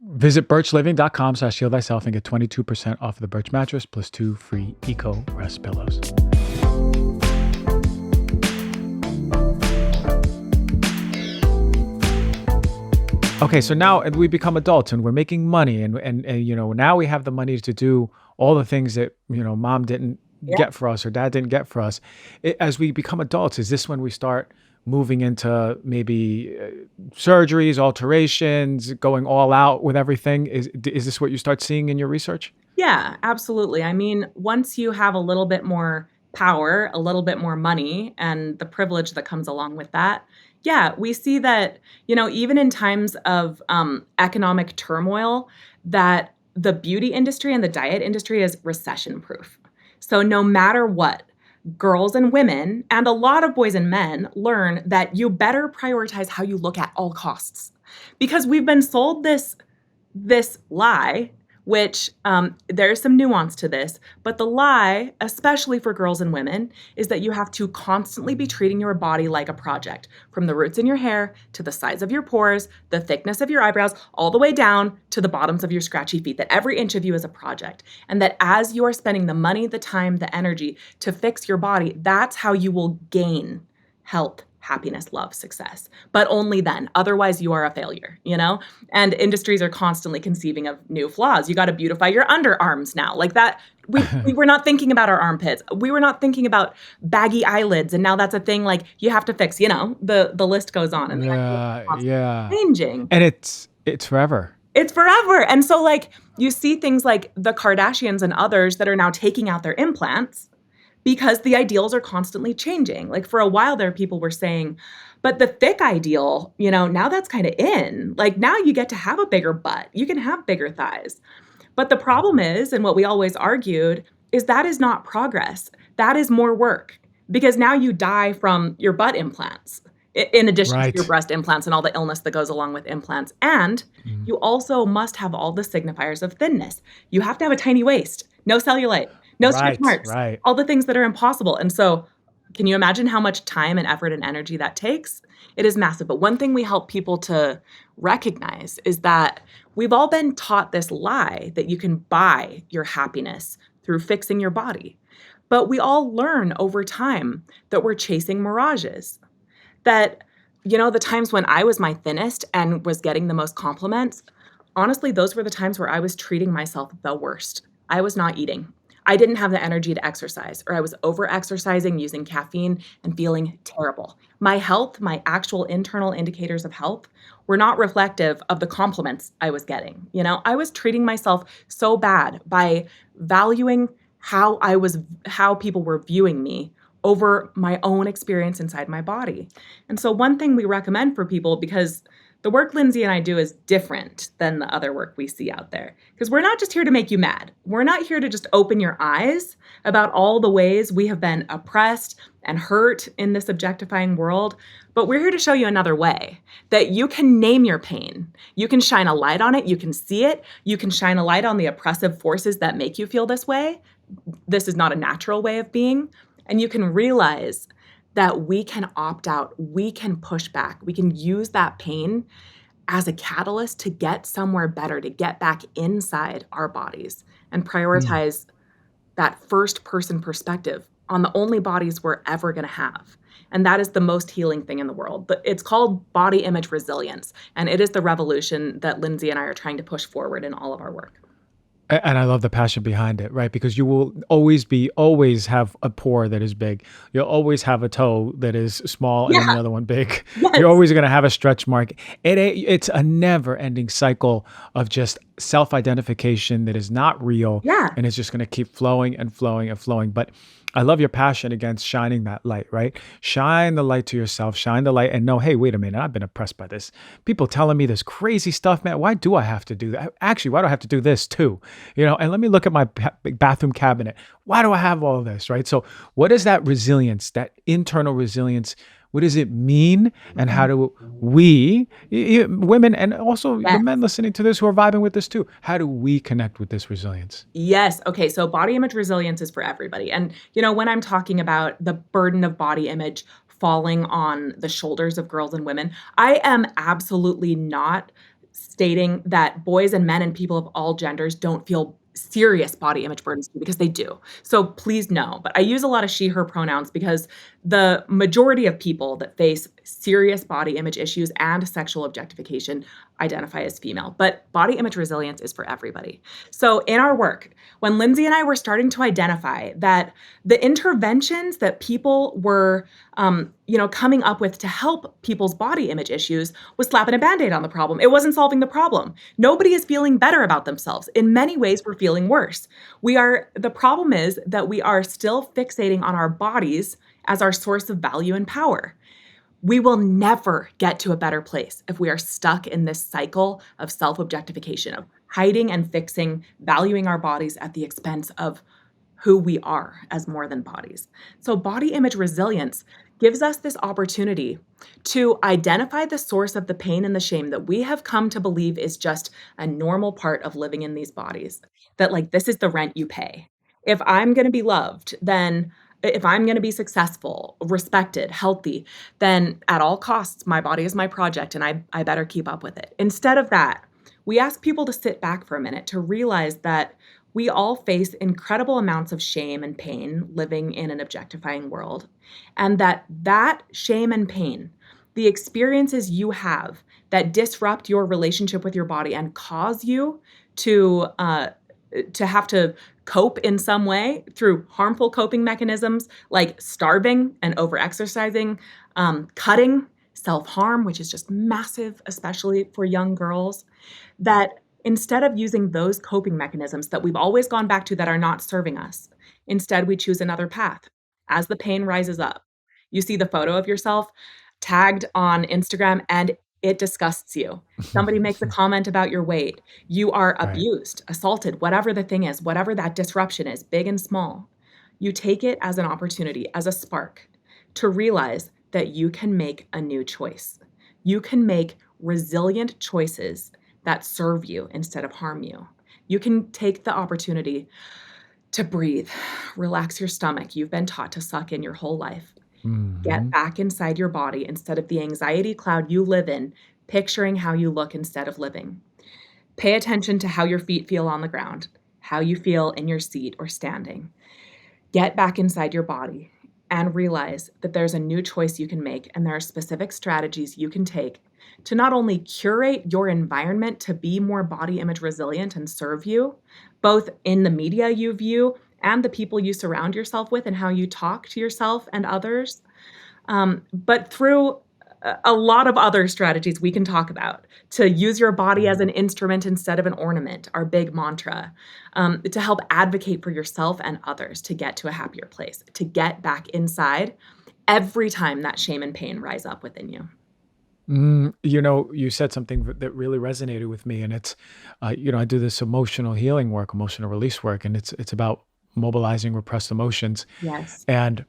Visit birchliving.com/heal thyself and get 22% off the Birch mattress plus 2 free Eco Rest pillows. Okay, so now we become adults and we're making money and now we have the money to do all the things that, mom didn't Yeah. get for us or dad didn't get for us. As we become adults, is this when we start moving into maybe surgeries, alterations, going all out with everything? Is this what you start seeing in your research? Yeah, absolutely. I mean, once you have a little bit more power, a little bit more money, and the privilege that comes along with that, yeah, we see that, even in times of economic turmoil, that the beauty industry and the diet industry is recession proof. So no matter what, girls and women, and a lot of boys and men learn that you better prioritize how you look at all costs. Because we've been sold this lie, which there's some nuance to this, but the lie, especially for girls and women, is that you have to constantly be treating your body like a project, from the roots in your hair to the size of your pores, the thickness of your eyebrows, all the way down to the bottoms of your scratchy feet, that every inch of you is a project. And that as you are spending the money, the time, the energy to fix your body, that's how you will gain health, happiness, love, success. But only then. Otherwise, you are a failure. And industries are constantly conceiving of new flaws. You got to beautify your underarms now. Like that, we were not thinking about our armpits. We were not thinking about baggy eyelids. And now that's a thing like you have to fix, the list goes on. And the ideas are Yeah, constantly yeah. changing. And it's forever. It's forever. And so like you see things like the Kardashians and others that are now taking out their implants because the ideals are constantly changing. Like for a while there, people were saying, but the thick ideal, now that's kind of in. Like now you get to have a bigger butt. You can have bigger thighs. But the problem is, and what we always argued, is that is not progress. That is more work because now you die from your butt implants in addition to your Right. breast implants and all the illness that goes along with implants. And Mhm. you also must have all the signifiers of thinness. You have to have a tiny waist, no cellulite, no stretch Right, marks, right. all the things that are impossible. And so, can you imagine how much time and effort and energy that takes? It is massive. But one thing we help people to recognize is that we've all been taught this lie that you can buy your happiness through fixing your body. But we all learn over time that we're chasing mirages. That, the times when I was my thinnest and was getting the most compliments, honestly, those were the times where I was treating myself the worst. I was not eating. I didn't have the energy to exercise, or I was over exercising, using caffeine, and feeling terrible. My health, my actual internal indicators of health, were not reflective of the compliments I was getting. I was treating myself so bad by valuing how people were viewing me over my own experience inside my body. And so one thing we recommend for people, because the work Lindsay and I do is different than the other work we see out there, because we're not just here to make you mad. We're not here to just open your eyes about all the ways we have been oppressed and hurt in this objectifying world, but we're here to show you another way that you can name your pain. You can shine a light on it. You can see it. You can shine a light on the oppressive forces that make you feel this way. This is not a natural way of being. And you can realize that we can opt out, we can push back, we can use that pain as a catalyst to get somewhere better, to get back inside our bodies and Mm. prioritize that first person perspective on the only bodies we're ever going to have. And that is the most healing thing in the world. But it's called body image resilience. And it is the revolution that Lindsay and I are trying to push forward in all of our work. And I love the passion behind it, right? Because you will always have a pore that is big. You'll always have a toe that is small and then the Yeah. other one big. You're Yes. always going to have a stretch mark. It's a never ending cycle of just self identification that is not real. Yeah. And it's just going to keep flowing and flowing and flowing. But I love your passion against shining that light, right? Shine the light to yourself, shine the light and know, hey, wait a minute, I've been oppressed by this. People telling me this crazy stuff, man. Why do I have to do that? Actually, why do I have to do this too? And let me look at my bathroom cabinet. Why do I have all of this, right? So what is that resilience, that internal resilience? What does it mean? And how do we, women, and also the Yes. men listening to this who are vibing with this too, how do we connect with this resilience? Yes. Okay. So body image resilience is for everybody. And, when I'm talking about the burden of body image falling on the shoulders of girls and women, I am absolutely not stating that boys and men and people of all genders don't feel serious body image burdens, because they do. So please know. But I use a lot of she, her pronouns because the majority of people that face serious body image issues and sexual objectification identify as female. But body image resilience is for everybody. So in our work, when Lindsay and I were starting to identify that the interventions that people were coming up with to help people's body image issues was slapping a Band-Aid on the problem. It wasn't solving the problem. Nobody is feeling better about themselves. In many ways, we're feeling worse. The problem is that we are still fixating on our bodies as our source of value and power. We will never get to a better place if we are stuck in this cycle of self-objectification, of hiding and fixing, valuing our bodies at the expense of who we are as more than bodies. So body image resilience gives us this opportunity to identify the source of the pain and the shame that we have come to believe is just a normal part of living in these bodies. That, like, this is the rent you pay. If I'm going to be loved, then if I'm going to be successful, respected, healthy, then at all costs, my body is my project and I better keep up with it. Instead of that, we ask people to sit back for a minute to realize that we all face incredible amounts of shame and pain living in an objectifying world, and that shame and pain, the experiences you have that disrupt your relationship with your body and cause you to have to cope in some way through harmful coping mechanisms like starving and overexercising, cutting, self-harm, which is just massive, especially for young girls, that instead of using those coping mechanisms that we've always gone back to that are not serving us, instead we choose another path. As the pain rises up, you see the photo of yourself tagged on Instagram and it disgusts you. Somebody makes a comment about your weight. You are Right. abused, assaulted, whatever the thing is, whatever that disruption is, big and small. You take it as an opportunity, as a spark, to realize that you can make a new choice. You can make resilient choices that serve you instead of harm you. You can take the opportunity to breathe, relax your stomach. You've been taught to suck in your whole life. Get Mhm. back inside your body instead of the anxiety cloud you live in, picturing how you look instead of living. Pay attention to how your feet feel on the ground, how you feel in your seat or standing. Get back inside your body and realize that there's a new choice you can make, and there are specific strategies you can take to not only curate your environment to be more body image resilient and serve you, both in the media you view and the people you surround yourself with and how you talk to yourself and others, but through a lot of other strategies we can talk about to use your body as an instrument instead of an ornament, our big mantra, to help advocate for yourself and others to get to a happier place, to get back inside every time that shame and pain rise up within you. You said something that really resonated with me, and it's, I do this emotional healing work, emotional release work, and it's about mobilizing repressed emotions, Yes. and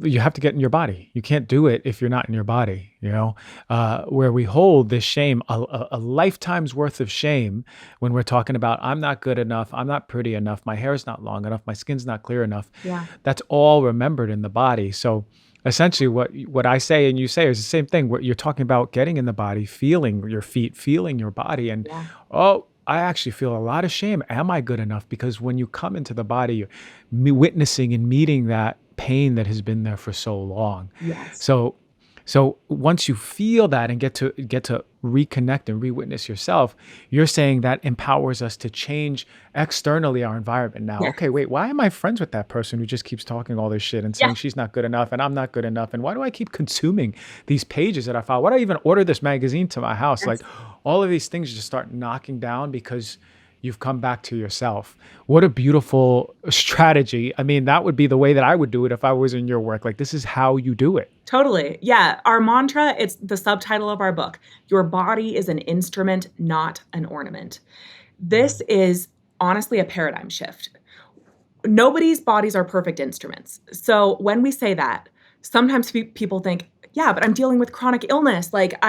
you have to get in your body. You can't do it if you're not in your body. Where we hold this shame, a lifetime's worth of shame, when we're talking about I'm not good enough, I'm not pretty enough, my hair's not long enough, my skin's not clear enough. Yeah. That's all remembered in the body. So essentially, what I say and you say is the same thing. What you're talking about, getting in the body, feeling your feet, feeling your body, and Yeah. oh. I actually feel a lot of shame. Am I good enough? Because when you come into the body, you're witnessing and meeting that pain that has been there for so long. Yes. So once you feel that and get to reconnect and re-witness yourself, you're saying that empowers us to change externally our environment now. Yeah. Okay, wait, why am I friends with that person who just keeps talking all this shit and Yeah. saying she's not good enough and I'm not good enough? And why do I keep consuming these pages that I follow? Why do I even order this magazine to my house? Like, Yes. all of these things just start knocking down because you've come back to yourself. What a beautiful strategy. I mean, that would be the way that I would do it if I was in your work. Like, this is how you do it. Totally. Yeah. Our mantra, it's the subtitle of our book. Your body is an instrument, not an ornament. This is honestly a paradigm shift. Nobody's bodies are perfect instruments. So when we say that, sometimes people think, yeah, but I'm dealing with chronic illness. Like,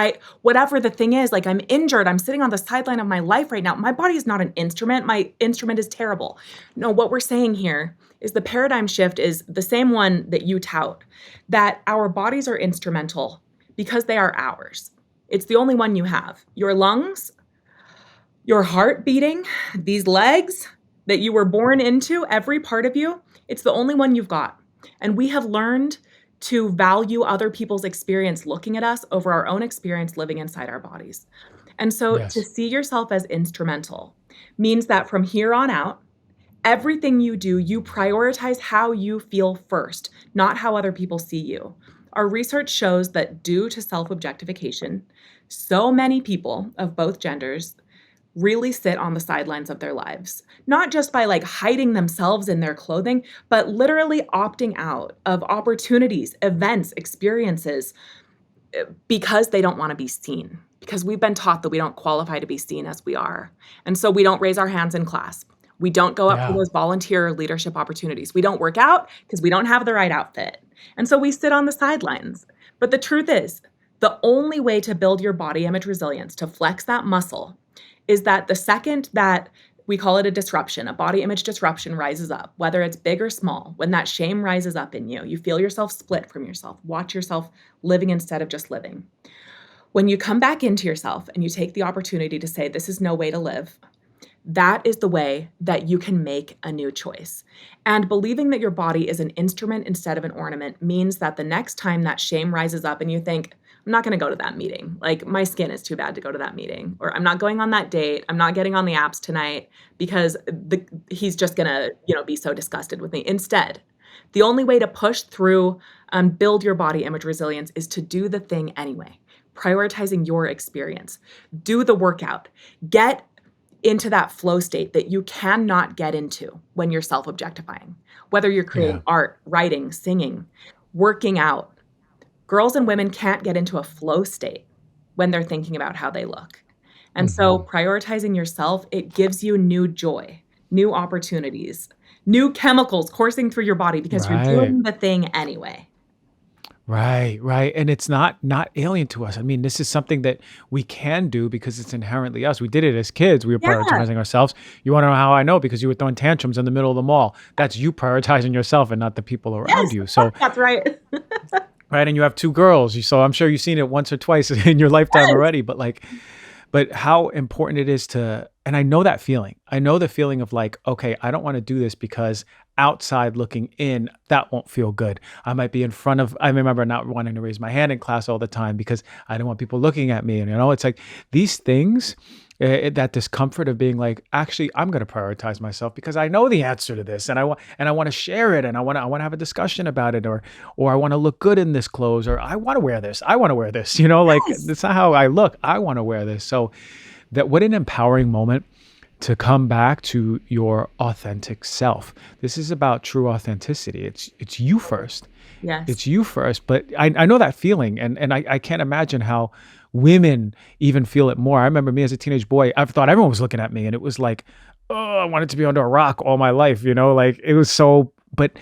whatever the thing is, like, I'm injured. I'm sitting on the sideline of my life right now. My body is not an instrument. My instrument is terrible. No, what we're saying here is the paradigm shift is the same one that you tout, that our bodies are instrumental because they are ours. It's the only one you have. Your lungs, your heart beating, these legs that you were born into, every part of you, it's the only one you've got. And we have learned to value other people's experience looking at us over our own experience living inside our bodies. And so to Yes. see yourself as instrumental means that from here on out, everything you do, you prioritize how you feel first, not how other people see you. Our research shows that due to self-objectification, so many people of both genders really sit on the sidelines of their lives, not just by like hiding themselves in their clothing, but literally opting out of opportunities, events, experiences because they don't want to be seen. Because we've been taught that we don't qualify to be seen as we are. And so we don't raise our hands in class. We don't go up for Yeah. those volunteer leadership opportunities. We don't work out because we don't have the right outfit. And so we sit on the sidelines. But the truth is, the only way to build your body image resilience, to flex that muscle, is that the second that we call it a disruption, a body image disruption rises up, whether it's big or small, when that shame rises up in you, you feel yourself split from yourself, watch yourself living instead of just living. When you come back into yourself and you take the opportunity to say, this is no way to live, that is the way that you can make a new choice. And believing that your body is an instrument instead of an ornament means that the next time that shame rises up and you think, I'm not going to go to that meeting. Like, my skin is too bad to go to that meeting. Or I'm not going on that date. I'm not getting on the apps tonight because he's just going to, be so disgusted with me. Instead, the only way to push through and build your body image resilience is to do the thing anyway, prioritizing your experience. Do the workout. Get into that flow state that you cannot get into when you're self-objectifying. Whether you're creating Yeah. art, writing, singing, working out, girls and women can't get into a flow state when they're thinking about how they look. And so prioritizing yourself, it gives you new joy, new opportunities, new chemicals coursing through your body because you're Right. doing the thing anyway. Right. And it's not alien to us. I mean, this is something that we can do because it's inherently us. We did it as kids. We were Yeah. prioritizing ourselves. You want to know how I know? Because you were throwing tantrums in the middle of the mall. That's you prioritizing yourself and not the people around Yes, you. So, that's right. right. And you have two girls. So I'm sure you've seen it once or twice in your lifetime Yes. already. But how important it is and I know that feeling. I know the feeling of like, okay, I don't want to do this because outside looking in, that won't feel good. I might be in front of, I remember not wanting to raise my hand in class all the time because I didn't want people looking at me. And, it's like these things, that discomfort of being like, actually, I'm going to prioritize myself because I know the answer to this and I want to share it and I want to have a discussion about it or I want to look good in this clothes or I want to wear this. I want to wear this, like Yes. that's not how I look. I want to wear this. So that what an empowering moment to come back to your authentic self. This is about true authenticity. It's you first. Yes. It's you first. But I know that feeling and I can't imagine how women even feel it more. I remember me as a teenage boy, I thought everyone was looking at me and it was like, oh, I wanted to be under a rock all my life, like it was so, but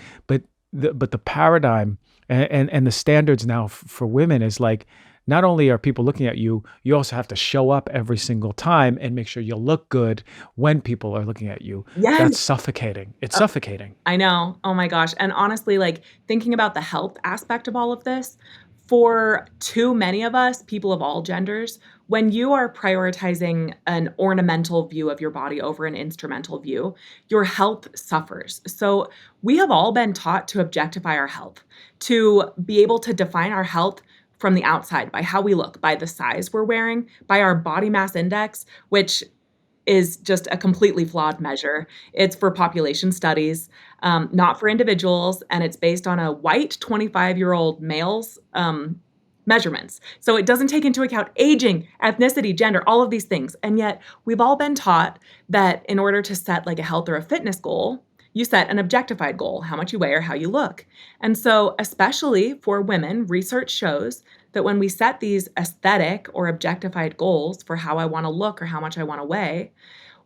the paradigm and the standards now for women is like, not only are people looking at you, you also have to show up every single time and make sure you look good when people are looking at you. Yes. That's suffocating. It's suffocating. I know. Oh my gosh. And honestly, like thinking about the health aspect of all of this, for too many of us, people of all genders, when you are prioritizing an ornamental view of your body over an instrumental view, your health suffers. So we have all been taught to objectify our health, to be able to define our health from the outside by how we look, by the size we're wearing, by our body mass index, which is just a completely flawed measure. It's for population studies, not for individuals, and it's based on a white 25-year-old male's measurements. So it doesn't take into account aging, ethnicity, gender, all of these things. And yet we've all been taught that in order to set like a health or a fitness goal, you set an objectified goal, how much you weigh or how you look. And so especially for women, research shows that when we set these aesthetic or objectified goals for how I want to look or how much I want to weigh,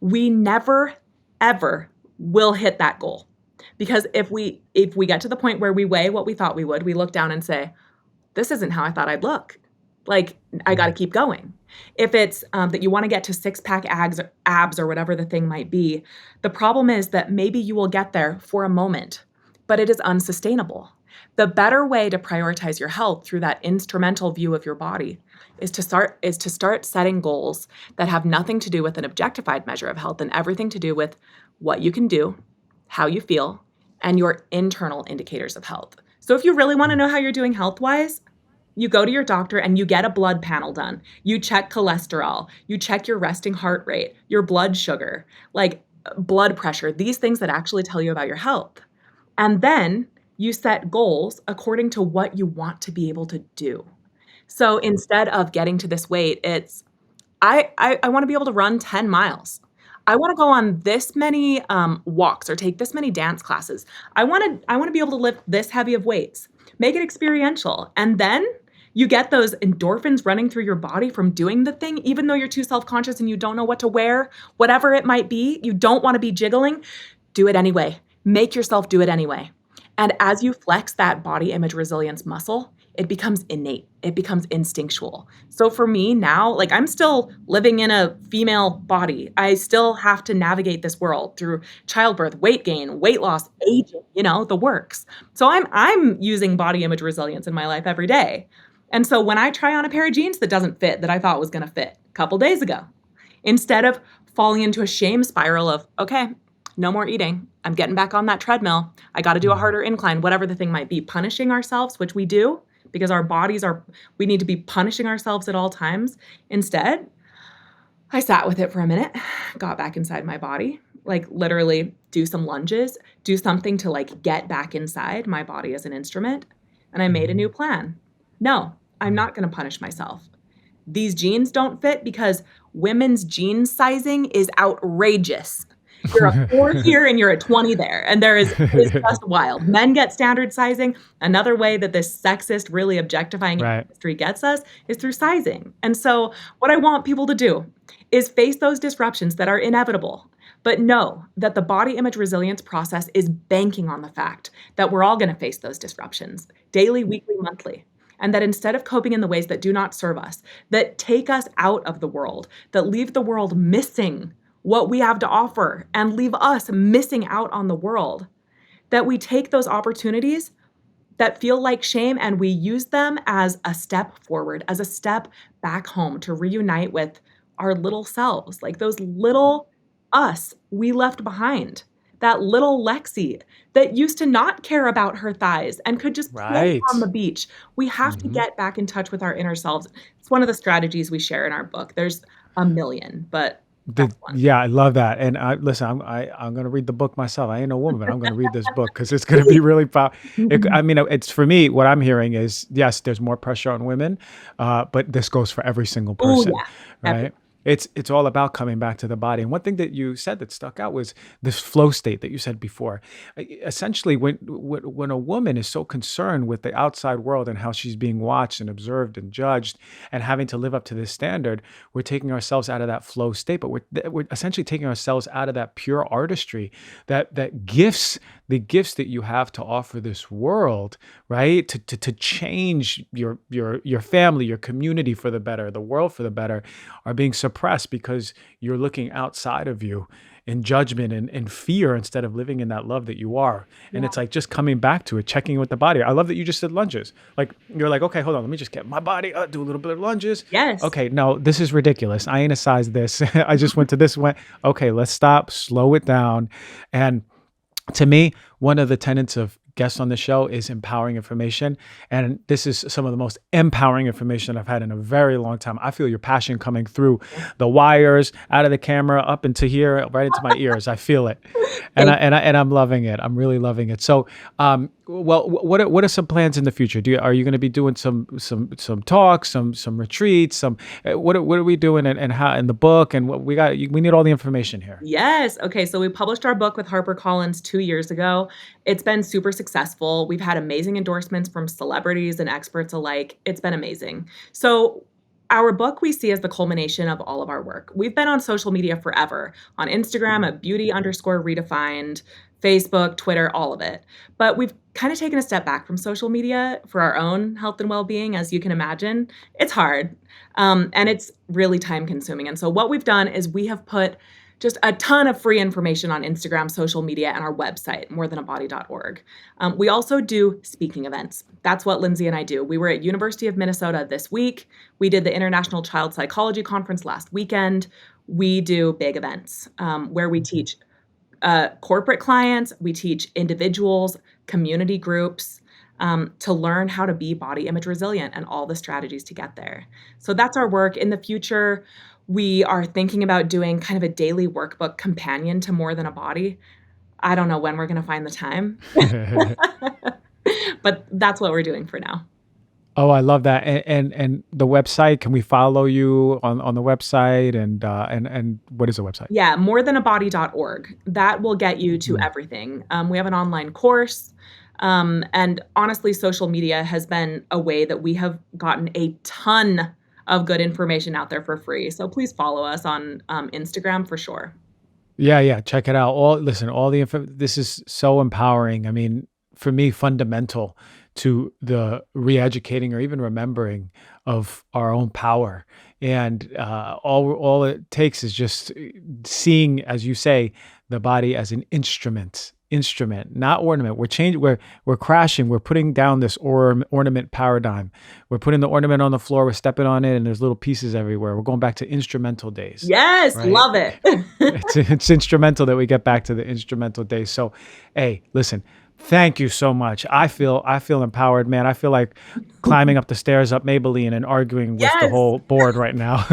we never, ever will hit that goal. Because if we get to the point where we weigh what we thought we would, we look down and say, this isn't how I thought I'd look. Like, I got to keep going. If it's that you want to get to six-pack abs or whatever the thing might be, the problem is that maybe you will get there for a moment, but it is unsustainable. The better way to prioritize your health through that instrumental view of your body is to start setting goals that have nothing to do with an objectified measure of health and everything to do with what you can do, how you feel, and your internal indicators of health. So if you really want to know how you're doing health-wise, you go to your doctor and you get a blood panel done. You check cholesterol, you check your resting heart rate, your blood sugar, like blood pressure, these things that actually tell you about your health. And then you set goals according to what you want to be able to do. So instead of getting to this weight, it's I want to be able to run 10 miles. I want to go on this many walks or take this many dance classes. I want to be able to lift this heavy of weights. Make it experiential, and then you get those endorphins running through your body from doing the thing, even though you're too self-conscious and you don't know what to wear, whatever it might be. You don't want to be jiggling. Do it anyway. Make yourself do it anyway. And as you flex that body image resilience muscle, it becomes innate. It becomes instinctual. So for me now, like I'm still living in a female body. I still have to navigate this world through childbirth, weight gain, weight loss, aging, the works. So I'm using body image resilience in my life every day. And so when I try on a pair of jeans that doesn't fit, that I thought was going to fit a couple days ago, instead of falling into a shame spiral of, okay, no more eating. I'm getting back on that treadmill. I got to do a harder incline, whatever the thing might be. Punishing ourselves, which we do because our bodies we need to be punishing ourselves at all times. Instead, I sat with it for a minute, got back inside my body, like literally do some lunges, do something to like get back inside my body as an instrument. And I made a new plan. No, I'm not going to punish myself. These jeans don't fit because women's jean sizing is outrageous. You're a 4 here and you're a 20 there. And it's just wild. Men get standard sizing. Another way that this sexist, really objectifying industry gets us is through sizing. And so what I want people to do is face those disruptions that are inevitable, but know that the body image resilience process is banking on the fact that we're all going to face those disruptions daily, weekly, monthly. And that instead of coping in the ways that do not serve us, that take us out of the world, that leave the world missing what we have to offer and leave us missing out on the world, that we take those opportunities that feel like shame and we use them as a step forward, as a step back home to reunite with our little selves, like those little us we left behind. That little Lexie that used to not care about her thighs and could just play on the beach. We have to get back in touch with our inner selves. It's one of the strategies we share in our book. There's a million, but that's one. Yeah, I love that. And listen, I'm going to read the book myself. I ain't no woman, but I'm going to read this book because it's going to be really powerful. I mean, it's for me, what I'm hearing is, yes, there's more pressure on women, but this goes for every single person, right? It's all about coming back to the body. And one thing that you said that stuck out was this flow state that you said before. Essentially, when a woman is so concerned with the outside world and how she's being watched and observed and judged and having to live up to this standard, we're taking ourselves out of that flow state, but we're essentially taking ourselves out of that pure artistry, that the gifts that you have to offer this world, right? To change your family, your community for the better, the world for the better, are being suppressed because you're looking outside of you in judgment and fear instead of living in that love that you are. And it's like just coming back to it, checking with the body. I love that you just said lunges. Like you're like, okay, hold on, let me just get my body, do a little bit of lunges. Yes. Okay, no, this is ridiculous. I ain't a size this. I just went to this one. Okay, let's stop, slow it down. And to me, one of the tenets of guests on the show is empowering information. And this is some of the most empowering information I've had in a very long time. I feel your passion coming through the wires, out of the camera, up into here, right into my ears. I feel it. And I'm loving it. I'm really loving it. So, well, what are some plans in the future? Are you going to be doing some talks, some retreats, what are we doing and how in the book and what we need all the information here. Yes. Okay. So we published our book with HarperCollins 2 years ago. It's been super successful. We've had amazing endorsements from celebrities and experts alike. It's been amazing. So our book we see as the culmination of all of our work. We've been on social media forever, on Instagram at beauty_redefined, Facebook, Twitter, all of it. But we've kind of taken a step back from social media for our own health and well-being, as you can imagine. It's hard, and it's really time consuming. And so what we've done is we have put just a ton of free information on Instagram, social media, and our website, morethanabody.org. We also do speaking events. That's what Lindsay and I do. We were at University of Minnesota this week. We did the International Child Psychology Conference last weekend. We do big events where we teach corporate clients, we teach individuals, community groups, to learn how to be body image resilient and all the strategies to get there. So that's our work. In the future, we are thinking about doing kind of a daily workbook companion to More Than a Body. I don't know when we're going to find the time, but that's what we're doing for now. Oh, I love that. And the website, can we follow you on the website? And what is the website? Yeah, morethanabody.org. That will get you to everything. We have an online course. And honestly, social media has been a way that we have gotten a ton of good information out there for free. So please follow us on Instagram for sure. Yeah. Check it out. All the info. This is so empowering. I mean, for me, fundamental to the re-educating or even remembering of our own power. And all it takes is just seeing, as you say, the body as an instrument, not ornament. We're crashing. We're putting down this ornament paradigm. We're putting the ornament on the floor. We're stepping on it, and there's little pieces everywhere. We're going back to instrumental days. Yes, right? Love it. It's instrumental that we get back to the instrumental days. So, hey, listen. Thank you so much. I feel empowered, man. I feel like climbing up the stairs up Maybelline and arguing with the whole board right now.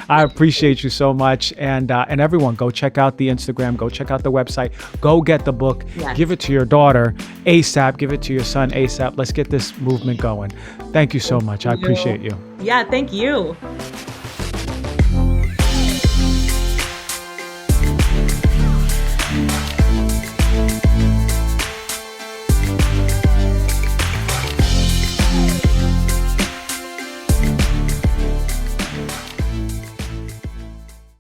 I appreciate you so much. And everyone, go check out the Instagram. Go check out the website. Go get the book. Yes. Give it to your daughter ASAP. Give it to your son ASAP. Let's get this movement going. Thank you so much. I appreciate you. Yeah, thank you.